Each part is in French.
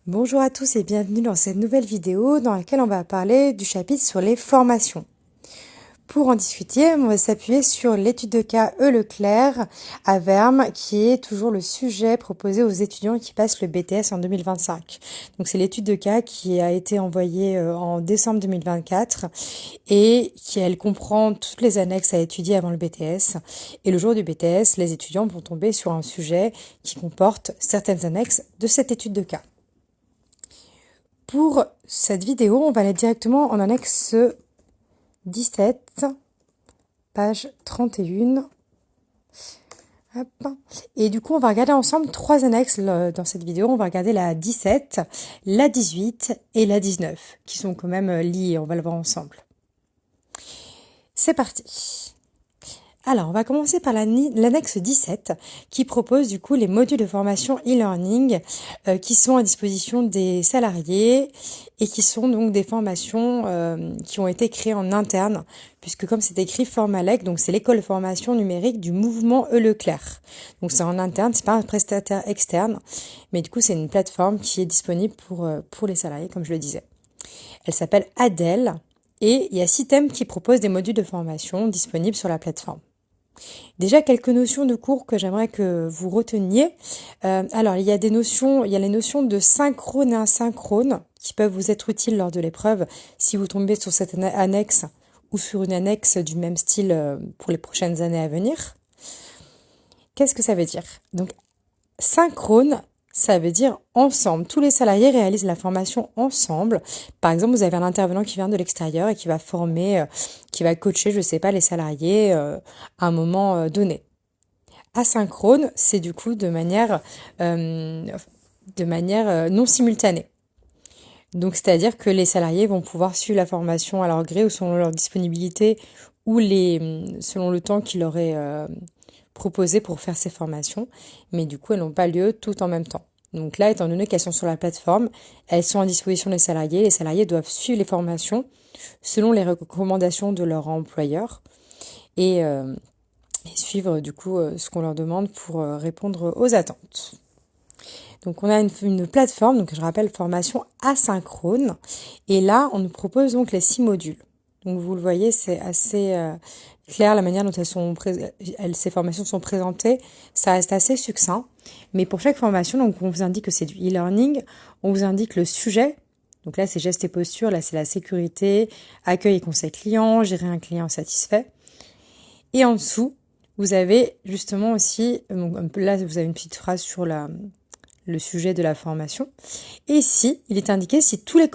Bonjour à tous et bienvenue dans cette nouvelle vidéo dans laquelle on va parler du chapitre sur les formations. Pour en discuter, on va s'appuyer sur l'étude de cas Leclerc à Verne, qui est toujours le sujet proposé aux étudiants qui passent le BTS en 2025. Donc c'est l'étude de cas qui a été envoyée en décembre 2024 et elle comprend toutes les annexes à étudier avant le BTS. Et le jour du BTS, les étudiants vont tomber sur un sujet qui comporte certaines annexes de cette étude de cas. Pour cette vidéo, on va aller directement en annexe 17, page 31. Hop. Et du coup, on va regarder ensemble trois annexes dans cette vidéo. On va regarder la 17, la 18 et la 19, qui sont quand même liées. On va le voir ensemble. C'est parti. Alors, on va commencer par l'annexe 17 qui propose du coup les modules de formation e-learning qui sont à disposition des salariés et qui sont donc des formations qui ont été créées en interne puisque comme c'est écrit Formalec, donc c'est l'école de formation numérique du mouvement Leclerc. Donc c'est en interne, c'est pas un prestataire externe, mais du coup c'est une plateforme qui est disponible pour les salariés comme je le disais. Elle s'appelle Adèle et il y a 6 thèmes qui proposent des modules de formation disponibles sur la plateforme. Déjà, quelques notions de cours que j'aimerais que vous reteniez. Alors, il y a les notions de synchrone et asynchrone qui peuvent vous être utiles lors de l'épreuve si vous tombez sur cette annexe ou sur une annexe du même style pour les prochaines années à venir. Qu'est-ce que ça veut dire? Donc, synchrone, ça veut dire ensemble. Tous les salariés réalisent la formation ensemble. Par exemple, vous avez un intervenant qui vient de l'extérieur et qui va former, qui va coacher, je sais pas, les salariés à un moment donné. Asynchrone, c'est du coup de manière non simultanée. Donc, c'est-à-dire que les salariés vont pouvoir suivre la formation à leur gré ou selon leur disponibilité ou selon le temps qu'il leur est proposé pour faire ces formations, mais du coup elles n'ont pas lieu tout en même temps. Donc là, étant donné qu'elles sont sur la plateforme, elles sont à disposition des salariés. Les salariés doivent suivre les formations selon les recommandations de leur employeur et suivre du coup ce qu'on leur demande pour répondre aux attentes. Donc on a une plateforme, donc je rappelle formation asynchrone, et là on nous propose donc les 6 modules. Donc vous le voyez, c'est assez clair la manière dont ces formations sont présentées. Ça reste assez succinct. Mais pour chaque formation, donc on vous indique que c'est du e-learning. On vous indique le sujet. Donc là, c'est gestes et postures. Là, c'est la sécurité, accueil et conseil client, gérer un client satisfait. Et en dessous, vous avez justement aussi, là, vous avez une petite phrase sur le sujet de la formation. Et ici, il est indiqué si tous les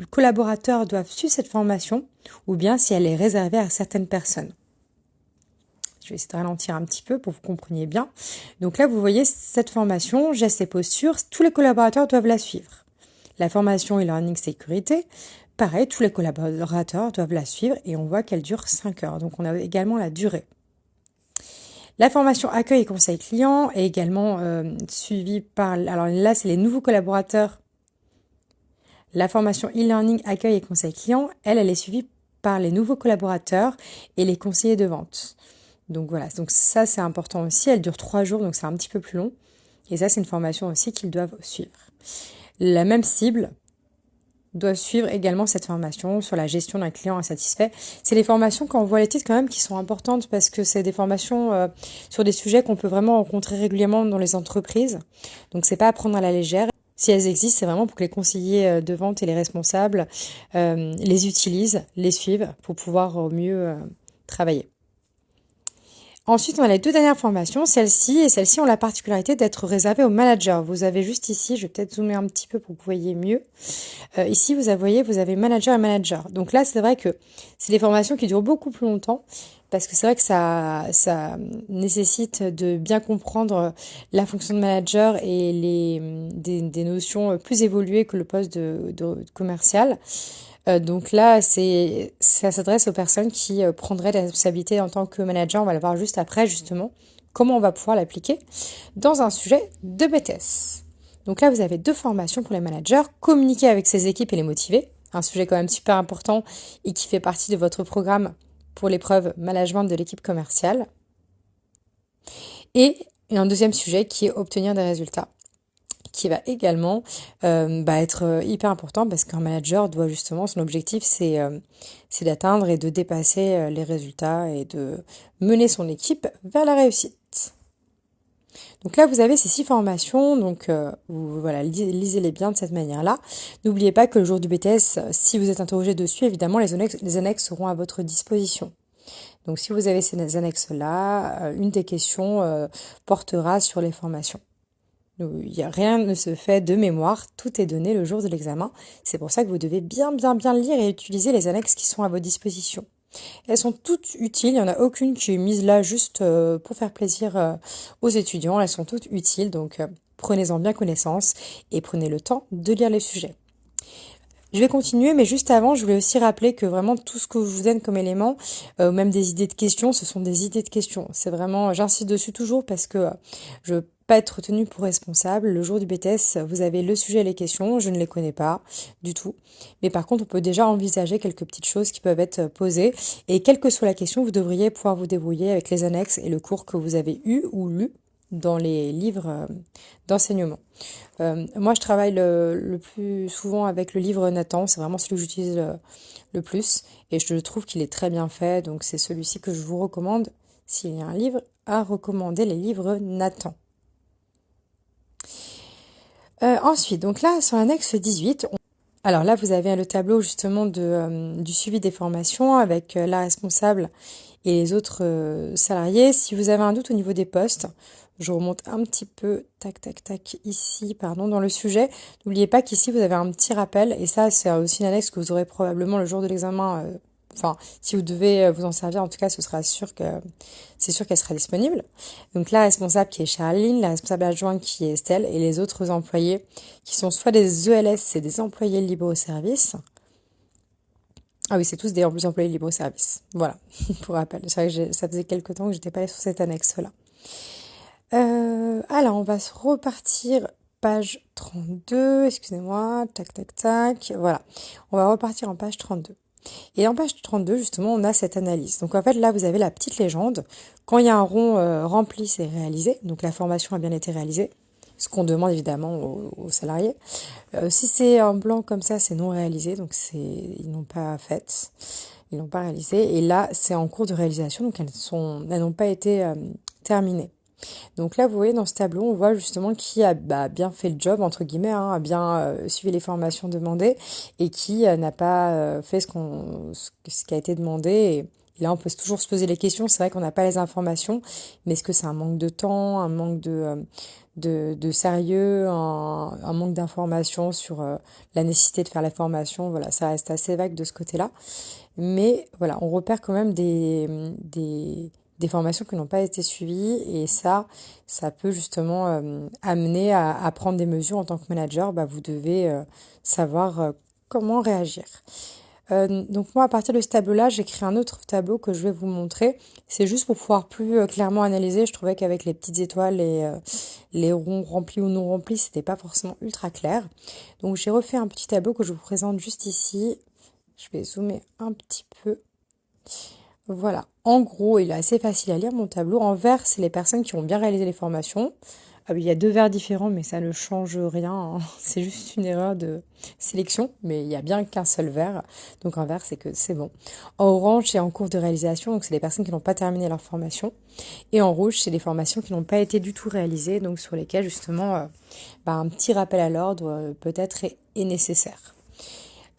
collaborateurs doivent suivre cette formation ou bien si elle est réservée à certaines personnes. Je vais essayer de ralentir un petit peu pour que vous compreniez bien. Donc là, vous voyez cette formation, gestes et postures, tous les collaborateurs doivent la suivre. La formation e-learning sécurité, pareil, tous les collaborateurs doivent la suivre et on voit qu'elle dure 5 heures. Donc on a également la durée. La formation accueil et conseil client est également suivie par... Alors là, c'est les nouveaux collaborateurs. La formation e-learning accueil et conseil client, elle est suivie par les nouveaux collaborateurs et les conseillers de vente. Donc voilà, donc ça c'est important aussi. Elle dure 3 jours, donc c'est un petit peu plus long. Et ça, c'est une formation aussi qu'ils doivent suivre. La même cible doit suivre également cette formation sur la gestion d'un client insatisfait. C'est les formations, quand on voit les titres quand même, qui sont importantes parce que c'est des formations sur des sujets qu'on peut vraiment rencontrer régulièrement dans les entreprises. Donc c'est pas à prendre à la légère. Si elles existent, c'est vraiment pour que les conseillers de vente et les responsables les utilisent, les suivent pour pouvoir au mieux travailler. Ensuite, on a les 2 dernières formations, celle-ci et celle-ci ont la particularité d'être réservées aux managers. Vous avez juste ici, je vais peut-être zoomer un petit peu pour que vous voyez mieux. Ici, vous avez manager et manager. Donc là, c'est vrai que c'est des formations qui durent beaucoup plus longtemps parce que c'est vrai que ça nécessite de bien comprendre la fonction de manager et des notions plus évoluées que le poste de commercial. Donc là, ça s'adresse aux personnes qui prendraient la responsabilité en tant que manager. On va le voir juste après, justement, comment on va pouvoir l'appliquer dans un sujet de BTS. Donc là, vous avez 2 formations pour les managers. Communiquer avec ses équipes et les motiver. Un sujet quand même super important et qui fait partie de votre programme pour l'épreuve management de l'équipe commerciale. Et un deuxième sujet qui est obtenir des résultats, qui va également être hyper important parce qu'un manager doit justement, son objectif c'est d'atteindre et de dépasser les résultats et de mener son équipe vers la réussite. Donc là, vous avez ces 6 formations, donc voilà, lisez-les bien de cette manière-là. N'oubliez pas que le jour du BTS, si vous êtes interrogé dessus, évidemment, les annexes seront à votre disposition. Donc si vous avez ces annexes-là, une des questions portera sur les formations. Rien ne se fait de mémoire, tout est donné le jour de l'examen. C'est pour ça que vous devez bien lire et utiliser les annexes qui sont à votre disposition. Elles sont toutes utiles, il n'y en a aucune qui est mise là juste pour faire plaisir aux étudiants. Elles sont toutes utiles, donc prenez-en bien connaissance et prenez le temps de lire les sujets. Je vais continuer, mais juste avant, je voulais aussi rappeler que vraiment tout ce que je vous donne comme élément, même des idées de questions, ce sont des idées de questions. C'est vraiment, j'insiste dessus toujours parce que je veux pas être tenue pour responsable. Le jour du BTS, vous avez le sujet et les questions, je ne les connais pas du tout. Mais par contre, on peut déjà envisager quelques petites choses qui peuvent être posées. Et quelle que soit la question, vous devriez pouvoir vous débrouiller avec les annexes et le cours que vous avez eu ou lu dans les livres d'enseignement. Moi, je travaille le plus souvent avec le livre Nathan, c'est vraiment celui que j'utilise le plus, et je trouve qu'il est très bien fait, donc c'est celui-ci que je vous recommande. S'il y a un livre à recommander, les livres Nathan. Ensuite, donc là, sur l'annexe 18, alors là, vous avez le tableau justement du suivi des formations avec la responsable et les autres salariés. Si vous avez un doute au niveau des postes, je remonte un petit peu, tac, ici, pardon, dans le sujet. N'oubliez pas qu'ici, vous avez un petit rappel, et ça, c'est aussi une annexe que vous aurez probablement le jour de l'examen. Enfin, si vous devez vous en servir, en tout cas, c'est sûr qu'elle sera disponible. Donc la responsable qui est Charline, la responsable adjointe qui est Estelle, et les autres employés qui sont soit des ELS, c'est des employés libres au service. Ah oui, c'est tous des employés libres au service. Voilà, pour rappel. C'est vrai que ça faisait quelques temps que j'étais pas allée sur cette annexe-là. Alors, on va se repartir page 32, excusez-moi, tac, voilà. On va repartir en page 32. Et en page 32, justement, on a cette analyse. Donc en fait, là, vous avez la petite légende. Quand il y a un rond rempli, c'est réalisé. Donc la formation a bien été réalisée. Ce qu'on demande évidemment aux salariés. Si c'est un blanc comme ça, c'est non réalisé. Donc ils n'ont pas fait. Ils n'ont pas réalisé. Et là, c'est en cours de réalisation. Donc elles n'ont pas été terminées. Donc là, vous voyez, dans ce tableau, on voit justement qui a bien fait le job, entre guillemets, a bien suivi les formations demandées et qui n'a pas fait ce qui a été demandé. Et là, on peut toujours se poser les questions. C'est vrai qu'on n'a pas les informations, mais est-ce que c'est un manque de temps, un manque de sérieux, un manque d'informations sur la nécessité de faire la formation? Voilà, ça reste assez vague de ce côté-là. Mais voilà, on repère quand même des formations qui n'ont pas été suivies, et ça peut justement amener à prendre des mesures en tant que manager. Vous devez savoir comment réagir. Donc moi, à partir de ce tableau-là, j'ai créé un autre tableau que je vais vous montrer. C'est juste pour pouvoir plus clairement analyser. Je trouvais qu'avec les petites étoiles et les ronds remplis ou non remplis, c'était pas forcément ultra clair. Donc j'ai refait un petit tableau que je vous présente juste ici. Je vais zoomer un petit peu. Voilà, en gros, il est assez facile à lire mon tableau. En vert, c'est les personnes qui ont bien réalisé les formations. Il y a 2 verts différents, mais ça ne change rien. C'est juste une erreur de sélection, mais il n'y a bien qu'un seul vert. Donc en vert, c'est que c'est bon. En orange, c'est en cours de réalisation, donc c'est les personnes qui n'ont pas terminé leur formation. Et en rouge, c'est les formations qui n'ont pas été du tout réalisées, donc sur lesquelles justement un petit rappel à l'ordre peut-être est nécessaire.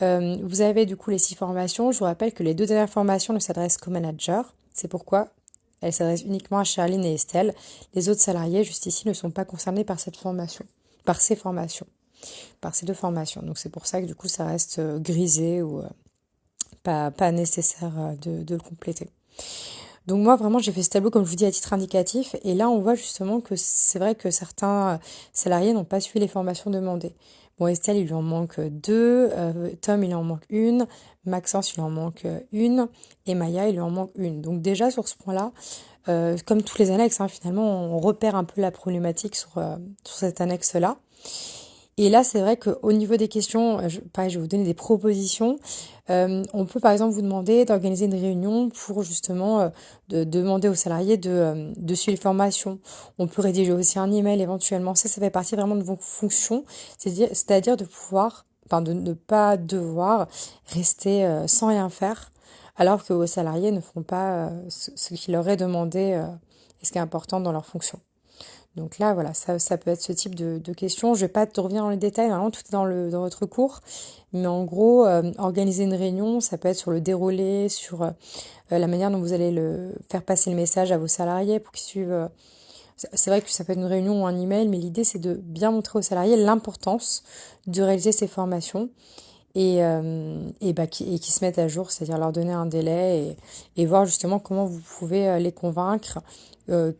Vous avez du coup les 6 formations. Je vous rappelle que les 2 dernières formations ne s'adressent qu'aux managers. C'est pourquoi elles s'adressent uniquement à Charline et Estelle. Les autres salariés, juste ici, ne sont pas concernés par ces formations. Par ces 2 formations. Donc c'est pour ça que du coup ça reste grisé ou pas nécessaire de le compléter. Donc moi vraiment j'ai fait ce tableau comme je vous dis à titre indicatif, et là on voit justement que c'est vrai que certains salariés n'ont pas suivi les formations demandées. Bon, Estelle, il lui en manque 2, Tom, il en manque 1, Maxence, il en manque 1, et Maya, il lui en manque 1. Donc déjà, sur ce point-là, comme tous les annexes, finalement, on repère un peu la problématique sur cette annexe-là. Et là, c'est vrai qu'au niveau des questions, pareil, je vais vous donner des propositions. On peut par exemple vous demander d'organiser une réunion pour justement de demander aux salariés de suivre les formations. On peut rédiger aussi un email éventuellement. Ça fait partie vraiment de vos fonctions, c'est-à-dire de pouvoir, enfin de ne pas devoir rester sans rien faire, alors que vos salariés ne font pas ce qui leur est demandé et ce qui est important dans leur fonction. Donc là, voilà, ça peut être ce type de questions. Je vais pas te revenir dans les détails, normalement tout est dans votre cours. Mais en gros, organiser une réunion, ça peut être sur le déroulé, sur la manière dont vous allez faire passer le message à vos salariés pour qu'ils suivent. C'est vrai que ça peut être une réunion ou un email, mais l'idée c'est de bien montrer aux salariés l'importance de réaliser ces formations et qui se mettent à jour, c'est-à-dire leur donner un délai et voir justement comment vous pouvez les convaincre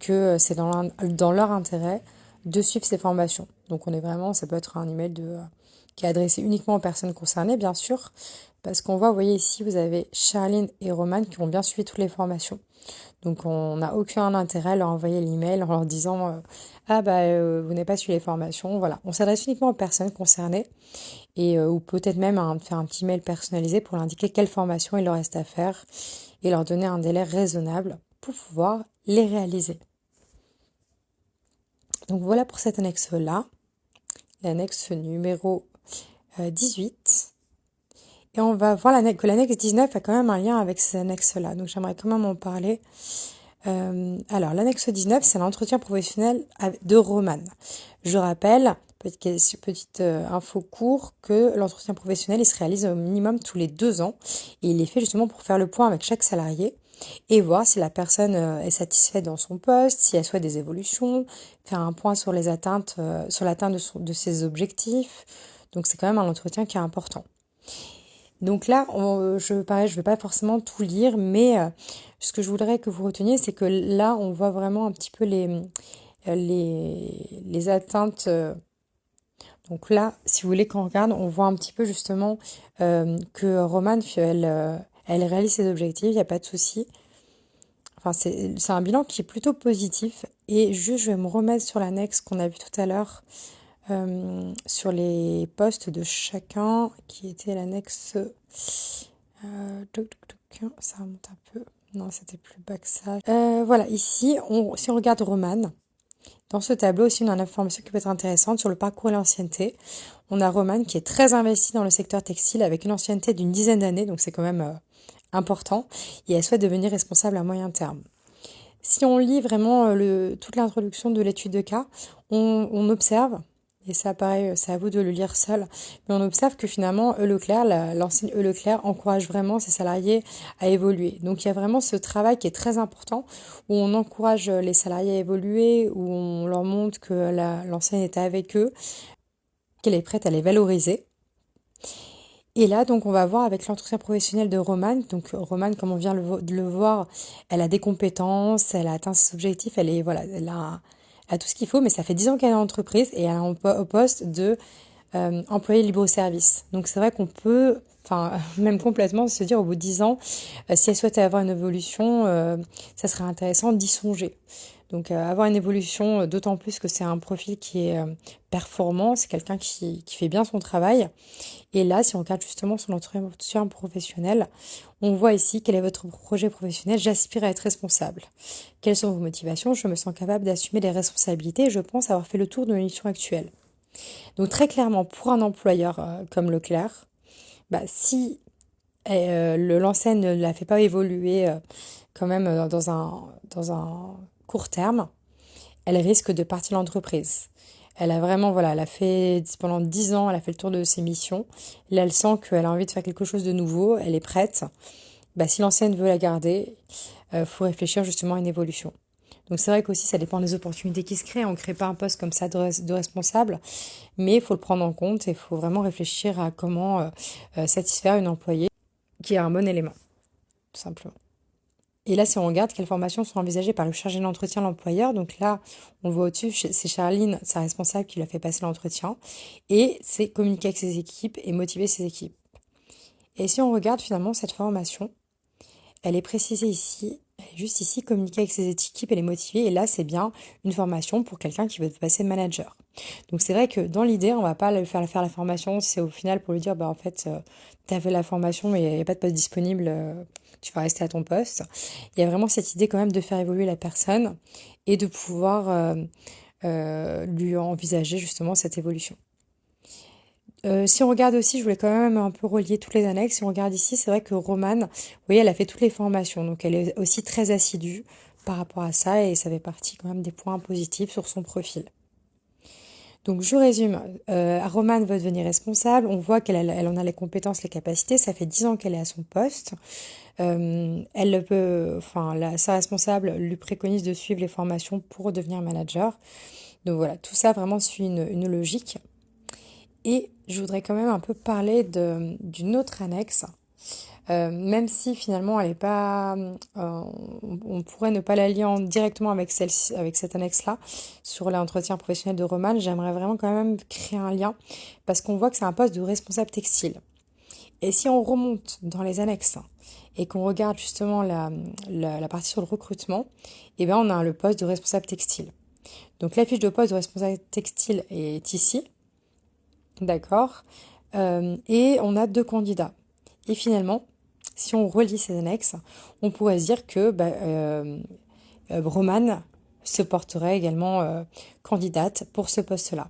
que c'est dans leur intérêt de suivre ces formations. Donc on est vraiment, ça peut être un email qui est adressé uniquement aux personnes concernées, bien sûr, parce qu'on voit, vous voyez ici, vous avez Charline et Romane qui ont bien suivi toutes les formations. Donc on n'a aucun intérêt à leur envoyer l'email en leur disant vous n'avez pas suivi les formations. Voilà, on s'adresse uniquement aux personnes concernées et ou peut-être même faire un petit mail personnalisé pour leur indiquer quelle formation il leur reste à faire et leur donner un délai raisonnable pour pouvoir les réaliser. Donc voilà pour cette annexe-là, l'annexe numéro 18. Et on va voir que l'annexe 19 a quand même un lien avec ces annexes-là. Donc j'aimerais quand même en parler. Alors l'annexe 19, c'est l'entretien professionnel de Romane. Je rappelle, petite info court, que l'entretien professionnel il se réalise au minimum tous les 2 ans. Et il est fait justement pour faire le point avec chaque salarié et voir si la personne est satisfaite dans son poste, si elle souhaite des évolutions, faire un point sur les atteintes, sur l'atteinte de ses objectifs. Donc c'est quand même un entretien qui est important. Donc là, je vais pas forcément tout lire, mais ce que je voudrais que vous reteniez, c'est que là, on voit vraiment un petit peu les atteintes. Donc là, si vous voulez qu'on regarde, on voit un petit peu justement que Romane, elle réalise ses objectifs, il n'y a pas de souci. Enfin, c'est un bilan qui est plutôt positif. Et juste, je vais me remettre sur l'annexe qu'on a vu tout à l'heure, sur les postes de chacun, qui était l'annexe... ça remonte un peu. Non, c'était plus bas que ça. Voilà, ici, si on regarde Romane, dans ce tableau aussi, on a une information qui peut être intéressante sur le parcours et l'ancienneté. On a Romane qui est très investie dans le secteur textile avec une ancienneté d'une 10aine d'années, donc c'est quand même important, et elle souhaite devenir responsable à moyen terme. Si on lit vraiment toute l'introduction de l'étude de cas, on observe, et ça pareil, c'est à vous de le lire seul, mais on observe que finalement l'enseigne E. Leclerc encourage vraiment ses salariés à évoluer. Donc il y a vraiment ce travail qui est très important, où on encourage les salariés à évoluer, où on leur montre que l'enseigne est avec eux, qu'elle est prête à les valoriser. Et là, donc, on va voir avec l'entretien professionnel de Romane. Donc, Romane, comme on vient de le voir, elle a des compétences, elle a atteint ses objectifs, elle a tout ce qu'il faut, mais ça fait 10 ans qu'elle est en entreprise et elle est au poste de employé libre-service. Donc, c'est vrai qu'on peut, enfin, même complètement se dire au bout de 10 ans, si elle souhaite avoir une évolution, ça serait intéressant d'y songer. Donc avoir une évolution, d'autant plus que c'est un profil qui est performant, c'est quelqu'un qui fait bien son travail. Et là, si on regarde justement son entretien professionnel, on voit ici quel est votre projet professionnel. J'aspire à être responsable. Quelles sont vos motivations? Je me sens capable d'assumer les responsabilités et je pense avoir fait le tour de ma mission actuelle. Donc très clairement, pour un employeur comme Leclerc, si l'enseigne ne la fait pas évoluer quand même dans un court terme, elle risque de partir de l'entreprise. Elle a vraiment, elle a fait, pendant 10 ans, elle a fait le tour de ses missions. Là, elle sent qu'elle a envie de faire quelque chose de nouveau, elle est prête. Si l'enseigne veut la garder, faut réfléchir justement à une évolution. Donc c'est vrai qu'aussi, ça dépend des opportunités qui se créent. On ne crée pas un poste comme ça de responsable, mais il faut le prendre en compte et il faut vraiment réfléchir à comment satisfaire une employée qui a un bon élément, tout simplement. Et là, si on regarde quelles formations sont envisagées par le chargé d'entretien, l'employeur, donc là, on voit au-dessus, c'est Charline, sa responsable, qui lui a fait passer l'entretien, et c'est communiquer avec ses équipes et motiver ses équipes. Et si on regarde finalement cette formation, elle est précisée ici, elle est juste ici, communiquer avec ses équipes et les motiver, et là, c'est bien une formation pour quelqu'un qui veut passer manager. Donc c'est vrai que dans l'idée, on va pas le faire la formation, c'est au final pour lui dire, bah en fait, tu as fait la formation, mais il n'y a pas de poste disponible, tu vas rester à ton poste. Il y a vraiment cette idée quand même de faire évoluer la personne et de pouvoir lui envisager justement cette évolution. Si on regarde aussi, je voulais quand même un peu relier toutes les annexes. Si on regarde ici, c'est vrai que Romane, vous voyez, elle a fait toutes les formations, donc elle est aussi très assidue par rapport à ça et ça fait partie quand même des points positifs sur son profil. Donc je résume, Romane veut devenir responsable, on voit elle en a les compétences, les capacités, ça fait 10 ans qu'elle est à son poste. Elle peut, enfin, sa responsable lui préconise de suivre les formations pour devenir manager. Donc voilà, tout ça vraiment suit une logique. Et je voudrais quand même un peu parler d'une autre annexe, même si finalement elle est pas, on pourrait ne pas la lier directement avec avec cette annexe-là sur l'entretien professionnel de Romane. J'aimerais vraiment quand même créer un lien parce qu'on voit que c'est un poste de responsable textile. Et si on remonte dans les annexes et qu'on regarde justement la partie sur le recrutement, eh bien on a le poste de responsable textile. Donc la fiche de poste de responsable textile est ici. D'accord. Et on a 2 candidats. Et finalement, si on relit ces annexes, on pourrait se dire que Romane se porterait également candidate pour ce poste-là.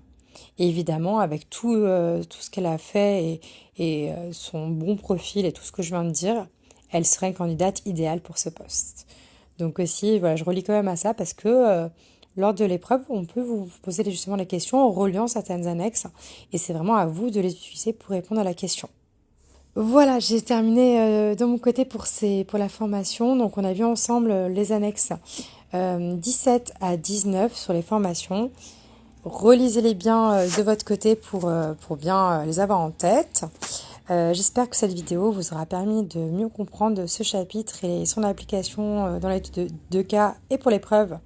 Et évidemment, avec tout ce qu'elle a fait et son bon profil et tout ce que je viens de dire, elle serait une candidate idéale pour ce poste. Donc aussi, voilà, je relis quand même à ça parce que lors de l'épreuve, on peut vous poser justement les questions en reliant certaines annexes et c'est vraiment à vous de les utiliser pour répondre à la question. Voilà, j'ai terminé de mon côté pour la formation. Donc on a vu ensemble les annexes 17 à 19 sur les formations. Relisez-les bien de votre côté pour bien les avoir en tête. J'espère que cette vidéo vous aura permis de mieux comprendre ce chapitre et son application dans l'étude de cas et pour l'épreuve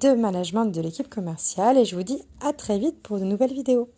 de management de l'équipe commerciale. Et je vous dis à très vite pour de nouvelles vidéos.